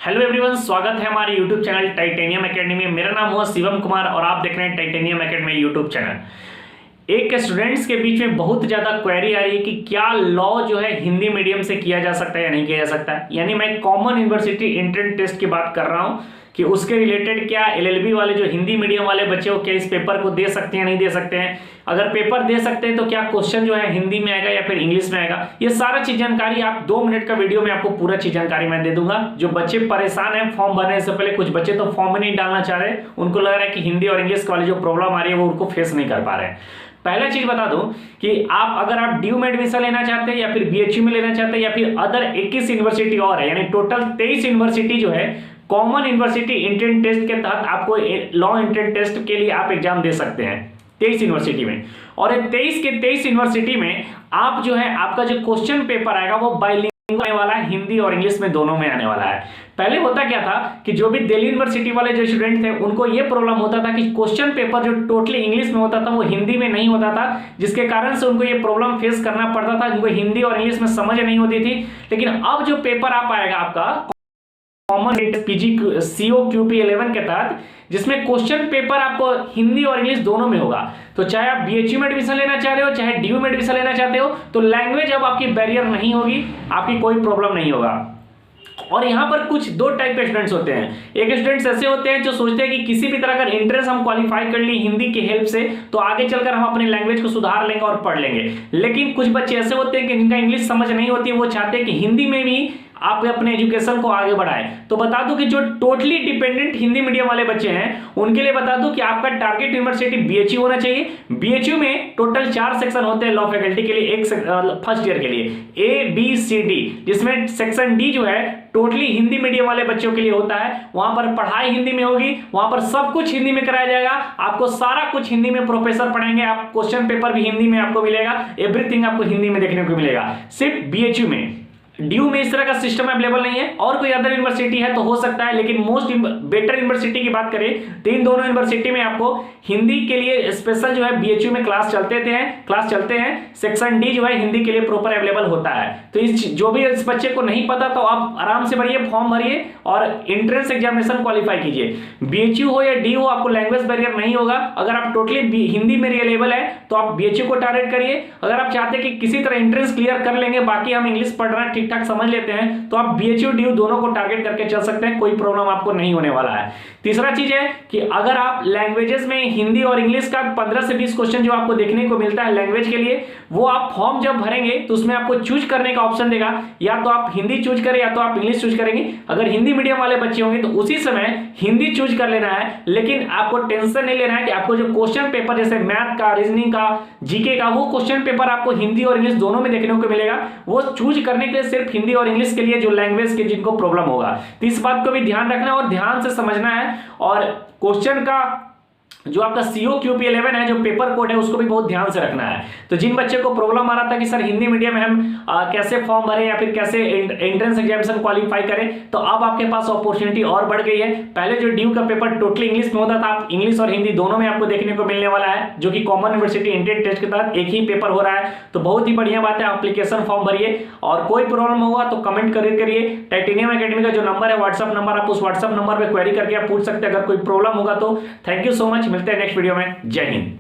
Hello everyone, स्वागत है हमारे यूट्यूब चैनल टाइटेनियम एकेडमी में। मेरा नाम हुआ शिवम कुमार और आप देख रहे हैं टाइटेनियम एकेडमी यूट्यूब चैनल। एक स्टूडेंट्स के बीच में बहुत ज़्यादा क्वेरी आ रही है कि क्या लॉ जो है हिंदी मीडियम से किया जा सकता है या नहीं किया जा सकता है। यानी मैं कॉमन यूनिवर्सिटी एंट्रेंस टेस्ट की बात कर रहा हूँ कि उसके रिलेटेड क्या एलएलबी वाले जो हिंदी मीडियम वाले बच्चे हो क्या इस पेपर को दे सकते हैं नहीं दे सकते हैं। अगर पेपर दे सकते हैं तो क्या क्वेश्चन जो है हिंदी में आएगा या फिर इंग्लिश में आएगा। ये सारा चीज जानकारी आप 2 मिनट का वीडियो में आपको पूरा चीज जानकारी मैं दे दूंगा। जो बच्चे परेशान हैं फॉर्म भरने से पहले, कुछ बच्चे तो फॉर्म में नहीं डालना चाह रहे, उनको लग रहा है कि हिंदी और इंग्लिश वाली जो प्रॉब्लम आ रही है वो उनको फेस नहीं कर पा रहे हैं। पहला चीज बता दूं कि अगर आप ड्यू में एडमिशन लेना चाहते हैं या फिर बीएचयू में लेना चाहते हैं या फिर अदर 21 यूनिवर्सिटी और है, यानी टोटल 23 यूनिवर्सिटी जो है कॉमन यूनिवर्सिटी एंट्रेंस टेस्ट के तहत आपको लॉ एंट्रेंस टेस्ट के लिए आप एग्जाम दे सकते हैं 23 यूनिवर्सिटी में। और 23 के 23 यूनिवर्सिटी में आप जो है आपका जो क्वेश्चन पेपर आएगा वो बाइलिंगुअल आने वाला है, हिंदी और इंग्लिश में दोनों में आने वाला है। पहले होता क्या था कि जो भी दिल्ली यूनिवर्सिटी वाले जो स्टूडेंट थे उनको ये प्रॉब्लम होता था कि क्वेश्चन पेपर जो टोटली इंग्लिश में होता था वो हिंदी में नहीं होता था, जिसके कारण से उनको ये प्रॉब्लम फेस करना पड़ता था। उनको हिंदी और इंग्लिश में समझ नहीं होती थी। लेकिन अब जो पेपर आप आएगा आपका कॉमन पीजी COQP 11 के तहत, जिसमें क्वेश्चन पेपर आपको हिंदी और इंग्लिश दोनों में होगा। तो चाहे आप बीएचयू में एडमिशन लेना चाह रहे हो चाहे डीयू में एडमिशन लेना चाहते हो, तो लैंग्वेज अब आपकी बैरियर नहीं होगी, आपकी कोई प्रॉब्लम नहीं होगा। और यहाँ पर कुछ 2 टाइप के स्टूडेंट्स होते हैं। एक स्टूडेंट्स ऐसे होते हैं जो सोचते हैं कि किसी भी तरह का एंट्रेंस हम क्वालिफाई कर ली हिंदी की हेल्प से तो आगे चलकर हम अपनी लैंग्वेज को सुधार लेंगे और पढ़ लेंगे। लेकिन कुछ बच्चे ऐसे होते हैं कि जिनका इंग्लिश समझ नहीं होती है, वो चाहते हैं कि हिंदी में भी आप अपने एजुकेशन को आगे बढ़ाएं। तो बता दूं कि जो टोटली डिपेंडेंट हिंदी मीडियम वाले बच्चे हैं उनके लिए बता दूं कि आपका टारगेट यूनिवर्सिटी बीएचयू होना चाहिए। बीएचयू में टोटल 4 सेक्शन होते हैं लॉ फैकल्टी के लिए, एक फर्स्ट ईयर के लिए ABCD, जिसमें सेक्शन D जो है टोटली हिंदी मीडियम वाले बच्चों के लिए होता है। वहां पर पढ़ाई हिंदी में होगी, वहां पर सब कुछ हिंदी में कराया जाएगा, आपको सारा कुछ हिंदी में प्रोफेसर पढ़ाएंगे, आप क्वेश्चन पेपर भी हिंदी में आपको मिलेगा, एवरीथिंग आपको हिंदी में देखने को मिलेगा सिर्फ बीएचयू में। ड्यू में इस तरह का सिस्टम अवेलेबल नहीं है। और कोई अदर यूनिवर्सिटी है तो हो सकता है, लेकिन मोस्ट बेटर यूनिवर्सिटी की बात करें तो इन दोनों यूनिवर्सिटी में आपको हिंदी के लिए स्पेशल जो है बीएचयू में क्लास चलते हैं। सेक्शन D जो है हिंदी के लिए प्रॉपर अवेलेबल होता है। तो जो भी इस बच्चे को नहीं पता तो आप आराम से भरिए, फॉर्म भरिए और एंट्रेंस एग्जामिनेशन क्वालिफाई कीजिए। बीएचयू हो या डी हो, आपको लैंग्वेज बैरियर नहीं होगा। अगर आप टोटली हिंदी में रिलेबल है तो आप बीएचयू को टारगेट करिए। अगर आप चाहते हैं कि किसी तरह एंट्रेंस क्लियर कर लेंगे, बाकी हम इंग्लिश पढ़ रहे हैं ठीक ठाक समझ लेते हैं, तो आप बीएचयू डीयू दोनों को टारगेट करके चल सकते हैं, कोई प्रॉब्लम आपको नहीं होने वाला है। तीसरा चीज है कि अगर आप लैंग्वेजेस में हिंदी और इंग्लिश का 15 से 20 क्वेश्चन जो आपको देखने को मिलता है लैंग्वेज के लिए, वो आप फॉर्म जब भरेंगे तो उसमें आपको चूज करने का ऑप्शन देगा, या तो आप हिंदी चूज करें या तो आप इंग्लिश चूज करेंगे। अगर हिंदी मीडियम वाले बच्चे होंगे तो उसी समय हिंदी चूज कर लेना है, लेकिन आपको टेंशन नहीं लेना है कि आपको जो क्वेश्चन पेपर जैसे मैथ का, रीजनिंग का, जीके का, वो क्वेश्चन पेपर आपको हिंदी और इंग्लिश दोनों में देखने को मिलेगा। वो चूज करने के लिए सिर्फ हिंदी और इंग्लिश के लिए जो लैंग्वेज के जिनको प्रॉब्लम होगा। तो इस बात को भी ध्यान रखना और ध्यान से समझना है। और क्वेश्चन का जो आपका COQP 11 है, जो पेपर कोड है, उसको भी बहुत ध्यान से रखना है। तो जिन बच्चे को प्रॉब्लम आ रहा था कि सर हिंदी मीडियम में हम कैसे फॉर्म भरें या फिर कैसे एंट्रेंस एग्जामिनेशन क्वालिफाई करें, तो अब आपके पास अपॉर्चुनिटी और बढ़ गई है। पहले जो ड्यू का पेपर टोटली इंग्लिश में होता था, आप इंग्लिश और हिंदी दोनों में आपको देखने को मिलने वाला है, जो कि कॉमन यूनिवर्सिटी एंट्रेंस टेस्ट के तहत एक ही पेपर हो रहा है। तो बहुत ही बढ़िया बात है, एप्लीकेशन फॉर्म भरिए और कोई प्रॉब्लम होगा तो कमेंट करिए। टाइटेनियम एकेडमी का जो नंबर है व्हाट्सअप नंबर, आप उस व्हाट्सअप नंबर पर क्वेरी करके आप पूछ सकते हैं अगर कोई प्रॉब्लम होगा तो। थैंक यू सो मच, मिलते हैं नेक्स्ट वीडियो में। जय हिंद।